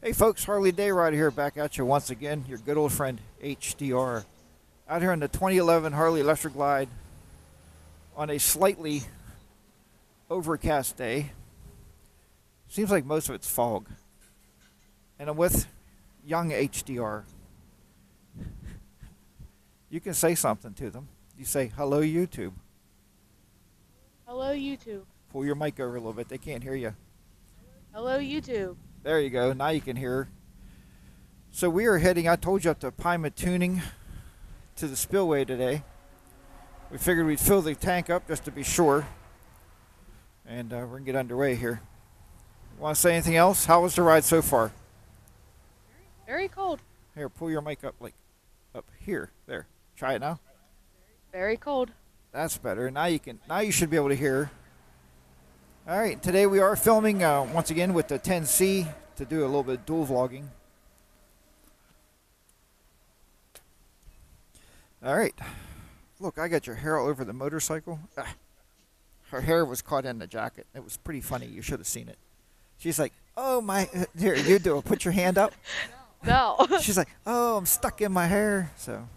Hey folks, Harley Day Rider here, back at you once again. Your good old friend HDR. Out here on the 2011 Harley Electric Glide on a slightly overcast day. Seems like most of it's fog. And I'm with young HDR. You can say something to them. You say, hello YouTube. Hello, YouTube. Pull your mic over a little bit, they can't hear you. Hello, YouTube. There you go, now you can hear her. So we are heading, I told you, up to Pymatuning to the spillway today. We figured we'd fill the tank up just to be sure. And we're going to get underway here. Want to say anything else? How was the ride so far? Very cold. Here, pull your mic up, like, up here. There. Try it now. Very cold. That's better. Now you should be able to hear. All right, today we are filming once again with the 10C to do a little bit of dual vlogging. All right, look, I got your hair all over the motorcycle. Her hair was caught in the jacket. It was pretty funny. You should have seen it. She's like, oh my, here, you do it. Put your hand up. No. She's like, oh, I'm stuck in my hair. So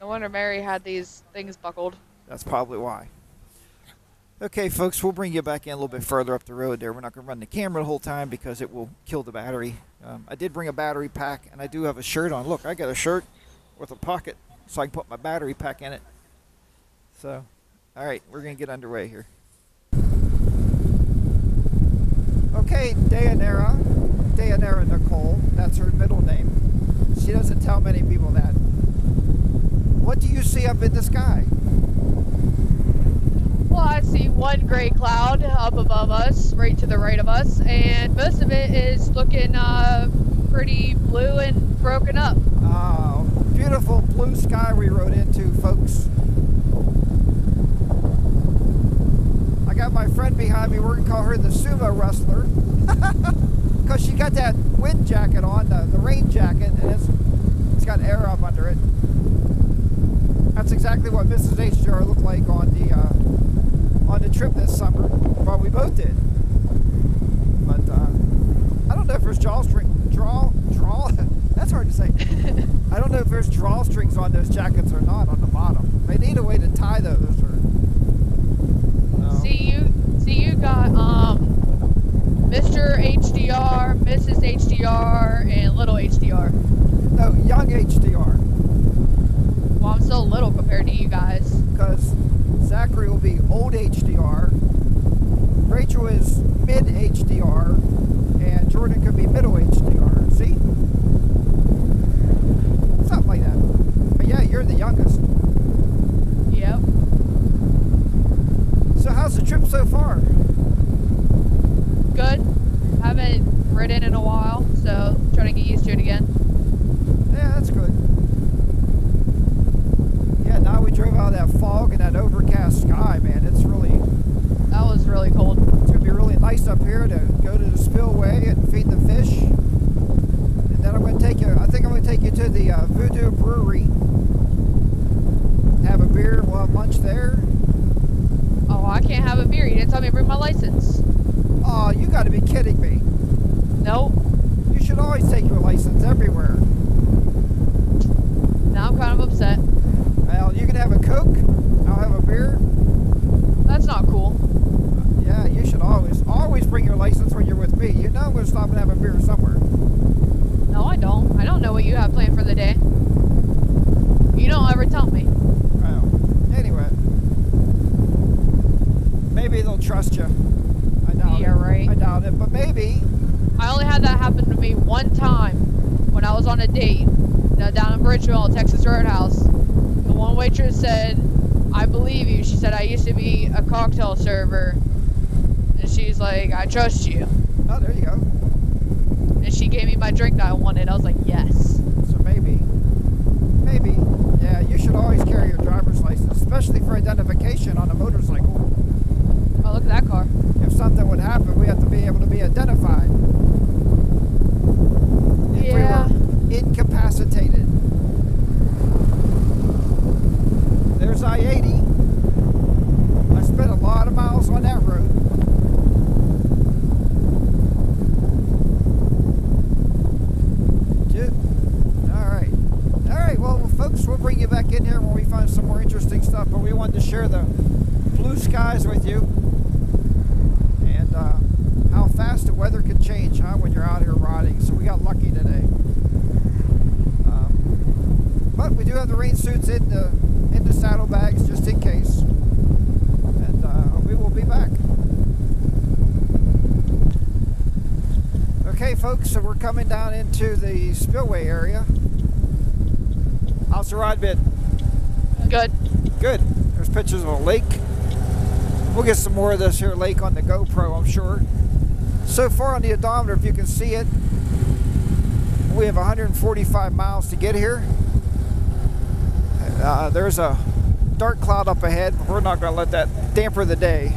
No wonder Mary had these things buckled. that's probably why. Okay, folks, we'll bring you back in a little bit further up the road there. We're not going to run the camera the whole time because it will kill the battery. I did bring a battery pack, and I do have a shirt on. Look, I got a shirt with a pocket so I can put my battery pack in it. So, all right, we're going to get underway here. Okay, Dayanara Nicole, that's her middle name. She doesn't tell many people that. What do you see up in the sky? Well, I see one gray cloud up above us, right to the right of us, and most of it is looking pretty blue and broken up. Oh, beautiful blue sky we rode into, folks. I got my friend behind me. We're going to call her the sumo wrestler. Because she got that wind jacket on, the rain jacket, and it's got air up under it. That's exactly what Mrs. HDR looked like on the trip this summer. Well, we both did. But I don't know if there's that's hard to say. I don't know if there's drawstrings on those jackets or not on the bottom. They need a way to tie those. Or no. See you got Mr. HDR, Mrs. HDR, and little HDR. No, young HDR. Well, I'm still little compared to you guys. Because Zachary will be old HDR, Rachel is mid HDR, and Jordan could be middle HDR. See? Something like that. But yeah, you're the youngest. Yep. So how's the trip so far? Good. Haven't ridden in a while, so trying to get used to it again. Yeah, that's good. Yeah, now we drove out of that fog and that overcast sky, man. That was really cold. It's going to be really nice up here to go to the spillway and feed the fish. And then I think I'm going to take you to the Voodoo Brewery. Have a beer, we'll have lunch there. Oh, I can't have a beer. You didn't tell me to bring my license. Oh, you got to be kidding me. Nope. You should always take your license everywhere. Now I'm kind of upset. Well, you can have a Coke, I'll have a beer. That's not cool. Yeah, you should always bring your license when you're with me. You know I'm going to stop and have a beer somewhere. No, I don't. I don't know what you have planned for the day. You don't ever tell me. Well, anyway. Maybe they'll trust you. I doubt it. Yeah, right. I doubt it, but maybe. I only had that happen to me one time when I was on a date down in Bridgeville, Texas Roadhouse. The one waitress said, I believe you. She said, I used to be a cocktail server. And she's like, I trust you. Oh, there you go. And she gave me my drink that I wanted. I was like, yes. So maybe. Yeah, you should always carry your driver's license, especially for identification on a motorcycle. Oh, look at that car. If something would happen, we have to be able to be identified. If Yeah. we were incapacitated. There's I-80. I spent a lot of miles on that road. stuff, but we wanted to share the blue skies with you and how fast the weather can change, huh, when you're out here riding. So we got lucky today. But we do have the rain suits in the saddlebags just in case. And we will be back. Okay, folks, so we're coming down into the spillway area. How's the ride been? Good. Good. There's pictures of a lake. We'll get some more of this here lake on the GoPro, I'm sure. So far on the odometer, if you can see it, we have 145 miles to get here. There's a dark cloud up ahead, but we're not going to let that damper the day.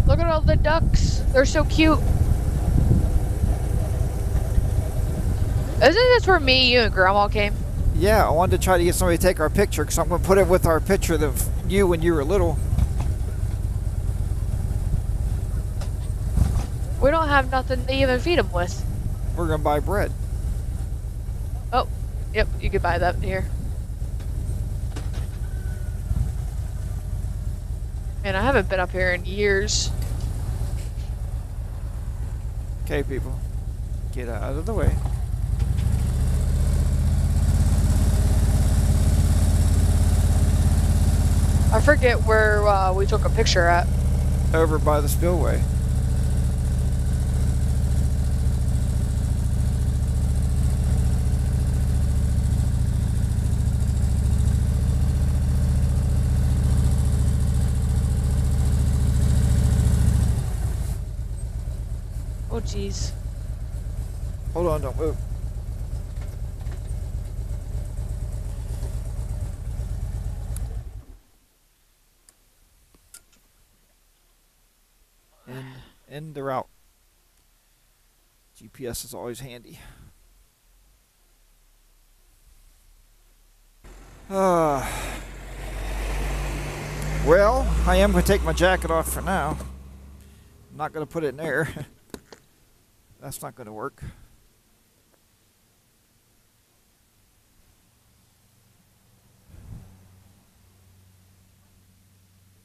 Look at all the ducks. They're so cute. Isn't this where me, you, and Grandma came? Yeah, I wanted to try to get somebody to take our picture, because I'm going to put it with our picture of you when you were little. We don't have nothing to even feed them with. We're going to buy bread. Oh, yep, you could buy that here. Man, I haven't been up here in years. Okay, people, get out of the way. I forget where we took a picture at. Over by the spillway. Oh, jeez. Hold on, don't move. End the route. GPS is always handy. Well, I am going to take my jacket off for now. I'm not going to put it in there. That's not going to work.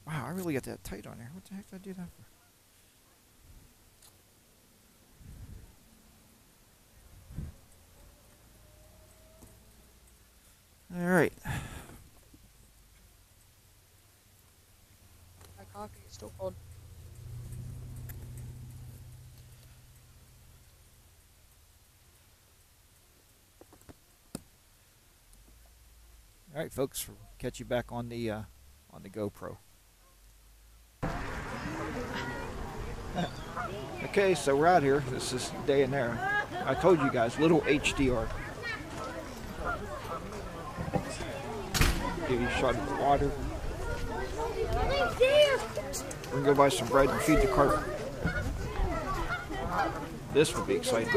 Wow, I really got that tight on there. What the heck did I do that for? All right. My coffee is still cold. All right, folks. We'll catch you back on the GoPro. Okay, so we're out here. This is day and there. I told you guys, little HDR. Give you a shot of the water. We're gonna go buy some bread and feed the cart. This will be exciting.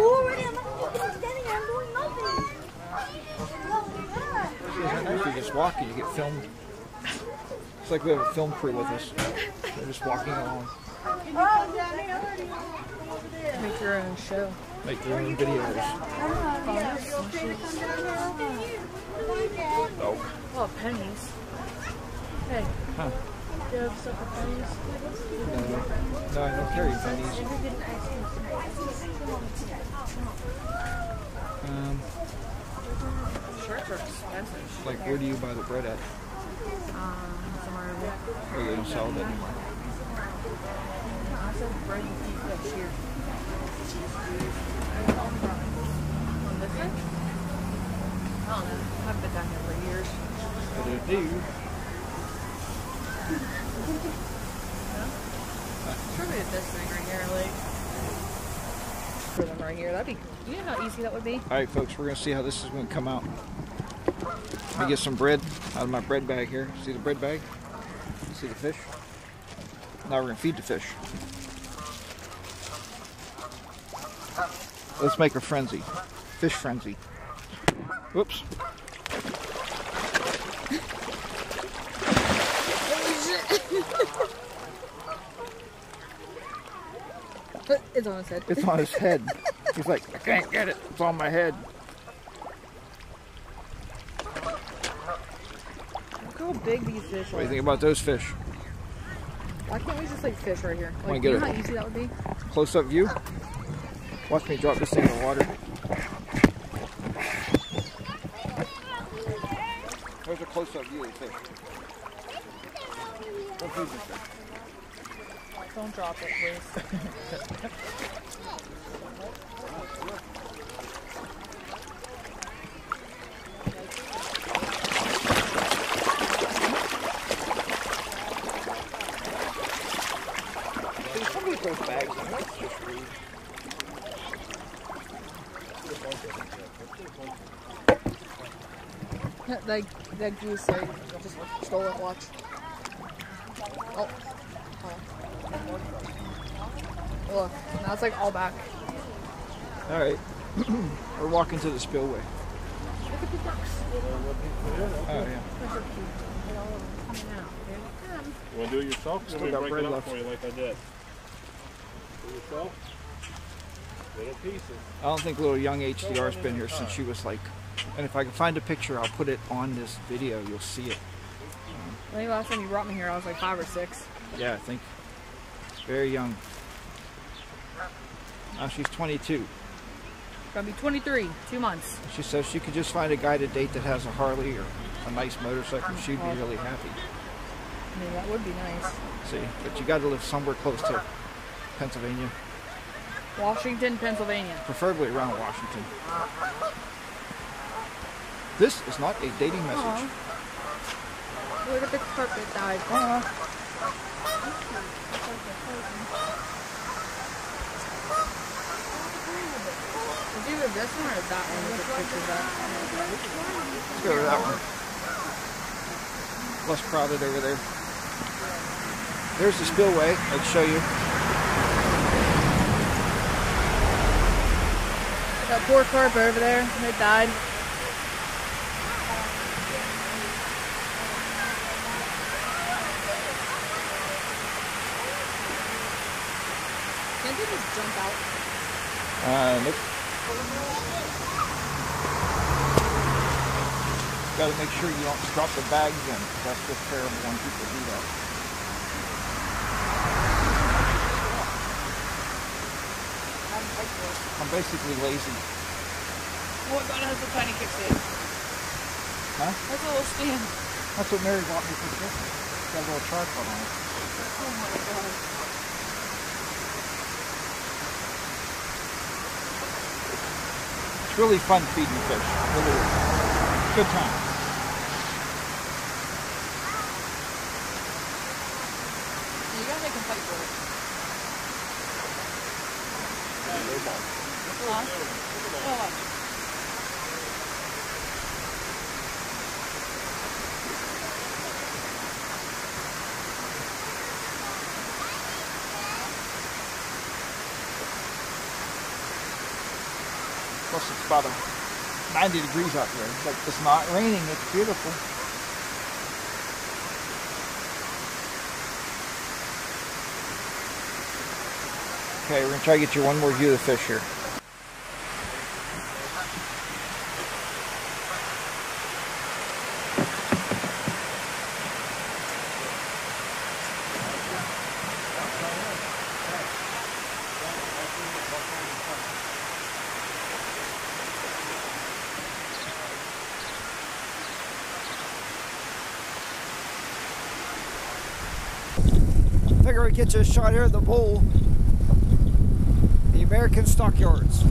If you're just walking, you get filmed. It's like we have a film crew with us. We're just walking along. Make your own show. Make your own videos. Oh. Oh, pennies. Hey. Huh. Do you have stuff with pennies? No, I don't carry pennies. Shirts are expensive. Like, where do you buy the bread at? Somewhere over there. Or you don't sell it anymore? I said bread and eat fish here. On this end? I don't know. I haven't been down here for years. But I do. Probably this thing right here, like. For them right here. That'd be. You know how easy that would be? Alright, folks, we're going to see how this is going to come out. Let me get some bread out of my bread bag here. See the bread bag? See the fish? Now we're going to feed the fish. Let's make a frenzy. Fish frenzy. Whoops. It's on his head. It's on his head. He's like, I can't get it. It's on my head. Look how big these fish are. What do you think about those fish? Why can't we just like fish right here? Like, you you know know how easy that would be? Close-up view. Watch me drop this thing in the water. There's a close-up view of the fish. Don't feed this thing. Don't drop it, please. Somebody throws bags in. That's just rude. That goose, I just stole it, watch. Oh. Look, now it's like all back. Alright. We're walking to the spillway. Look at the ducks. Oh, yeah. They're so cute. They're all coming out. You want to do it yourself? Still Let me got break bread it up left. for you like I did. Do it yourself? Little pieces. I don't think little young HDR's been here since she was like, and if I can find a picture, I'll put it on this video. You'll see it. I think last time you brought me here, I was like 5 or 6. Yeah, I think. Very young. Now she's 22. Gonna be 23, 2 months. She says she could just find a guy to date that has a Harley or a nice motorcycle. She'd be really happy. I mean, that would be nice. See, but you got to live somewhere close to Pennsylvania, Washington, Pennsylvania. preferably around Washington. This is not a dating message. Look at the carpet died. Is either this one or that one with the pictures up? Let's go to that one. Less crowded over there. There's the spillway. I'd show you. That poor carp over there, it died. Can't they just jump out? Nope. Got to make sure you don't drop the bags in, because that's just terrible when people do that. I'm basically lazy. Oh my god, it has a tiny kickstand. Huh? That's a little stand. That's what Mary bought me for Christmas. It's got a little tripod on it. Oh my god. It's really fun feeding fish. Really is. Good time. You gotta make them fight for it. Huh? Oh, what? Plus it's about 90 degrees out there. It's like it's not raining. It's beautiful. Okay, we're gonna try to get you one more view of the fish here. Figure we get you a shot here of the bull. The American stockyards.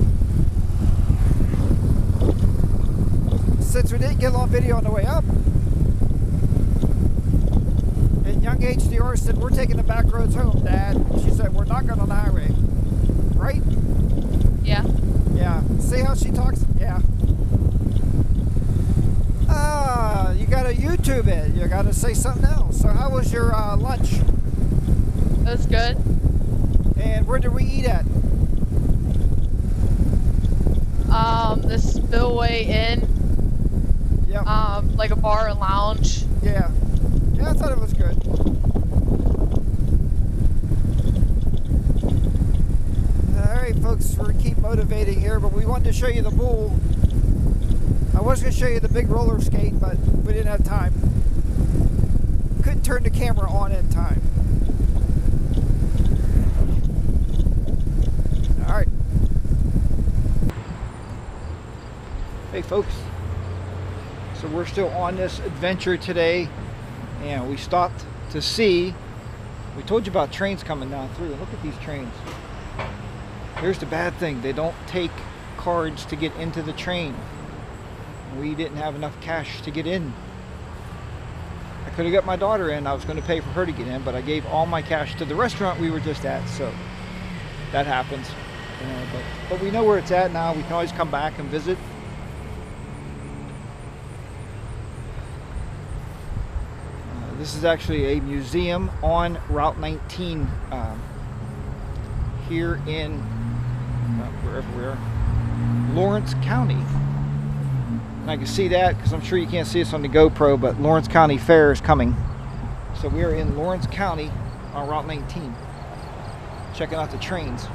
Since we didn't get a lot of video on the way up, and young HDR said, "We're taking the back roads home, Dad." She said, "We're not going on the highway." Right? Yeah. Yeah. See how she talks? Yeah. Ah, you gotta YouTube it. You gotta say something else. So how was your lunch? It was good. And where did we eat at? The Spillway Inn. Yep. Like a bar and lounge. Yeah. Yeah, I thought it was good. Alright folks, we're gonna keep motivating here, but we wanted to show you the bull. I was gonna show you the big roller skate, but we didn't have time. couldn't turn the camera on in time. All right. Hey folks, so we're still on this adventure today, and we stopped to see, we told you about trains coming down through, and look at these trains. Here's the bad thing, they don't take cards to get into the train. We didn't have enough cash to get in. I could have got my daughter in. I was going to pay for her to get in, but I gave all my cash to the restaurant we were just at, so that happens. But we know where it's at now. We can always come back and visit. This is actually a museum on Route 19 here in wherever we are, Lawrence County. And I can see that because I'm sure you can't see us on the GoPro, but Lawrence County Fair is coming. So we are in Lawrence County on Route 19, checking out the trains.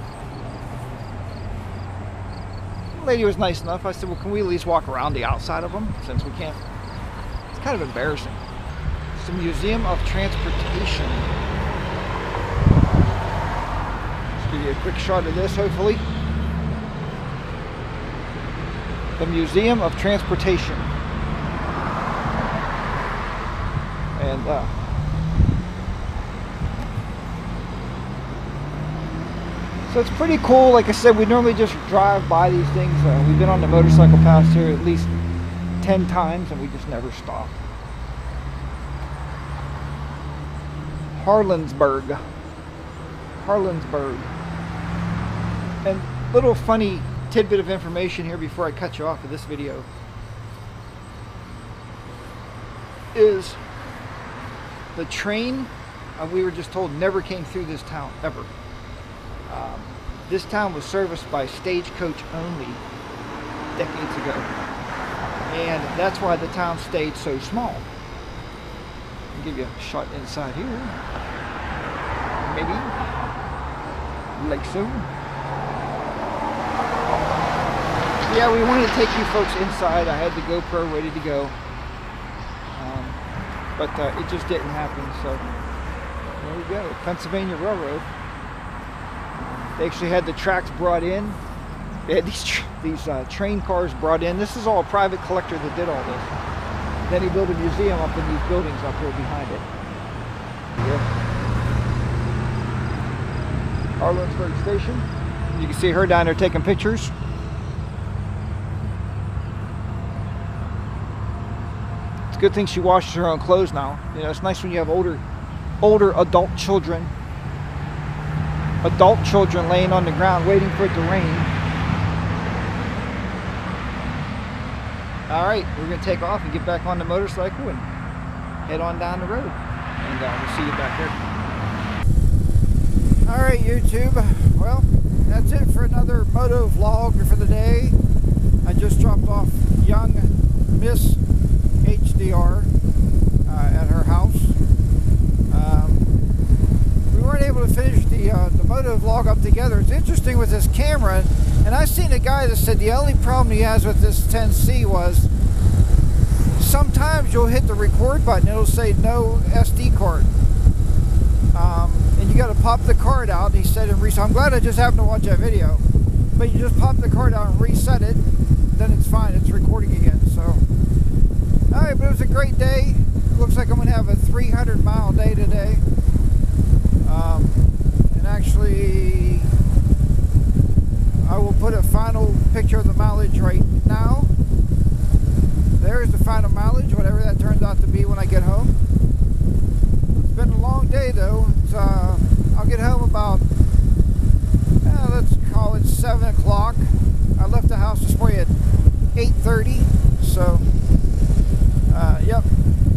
The lady was nice enough. I said, well, can we at least walk around the outside of them, since we can't? It's kind of embarrassing. It's the Museum of Transportation. Let's give you a quick shot of this, hopefully. The Museum of Transportation. And so it's pretty cool. Like I said, we normally just drive by these things. We've been on the motorcycle path here at least 10 times, and we just never stop. Harlansburg. And little funny tidbit of information here before I cut you off of this video is the train, we were just told, never came through this town, ever. This town was serviced by stagecoach only decades ago, and that's why the town stayed so small. I'll give you a shot inside here, maybe, like so. Yeah, we wanted to take you folks inside. I had the GoPro ready to go, but it just didn't happen. So there we go, Pennsylvania Railroad. They actually had the tracks brought in. They had these train cars brought in. This is all a private collector that did all this. Then he built a museum up in these buildings up here behind it. Harlansburg Station. You can see her down there taking pictures. It's a good thing she washes her own clothes now. You know, it's nice when you have older adult children laying on the ground waiting for it to rain. All right, we're going to take off and get back on the motorcycle and head on down the road. And we'll see you back there. All right, YouTube. Well, that's it for another moto vlog for the day. I just dropped off young Miss HDR at her house. We weren't able to finish the moto vlog up together. It's interesting with this camera, and I've seen a guy that said the only problem he has with this 10C was sometimes you'll hit the record button, it'll say no SD card, and you got to pop the card out. He said, and I'm glad I just happened to watch that video, but you just pop the card out and reset it, then it's fine, it's recording again. So alright, but it was a great day. Looks like I'm gonna have a 300-mile day today. And actually, I will put a final picture of the mileage right now. There's the final mileage, whatever that turns out to be when I get home. It's been a long day though. I'll get home about, let's call it 7 o'clock. I left the house this morning at 8:30, so yep,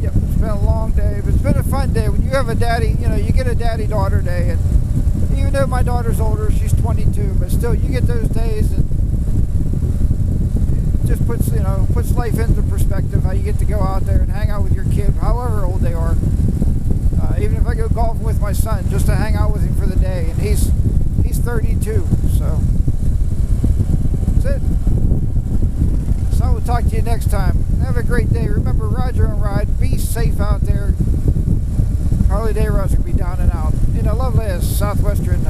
it's been a long day, but it's been a fun day. When you have a daddy, you know, you get a daddy-daughter day, and even though my daughter's older, she's 22, but still, you get those days, and it just puts life into perspective, how you get to go out there and hang out with your kid, however old they are. Even if I go golfing with my son, just to hang out with him for the day, and he's 32, so that's it. So I will talk to you next time. Have a great day. Remember, Roger and Ride. Be safe out there. day roads will be down and out. You know, lovely is southwestern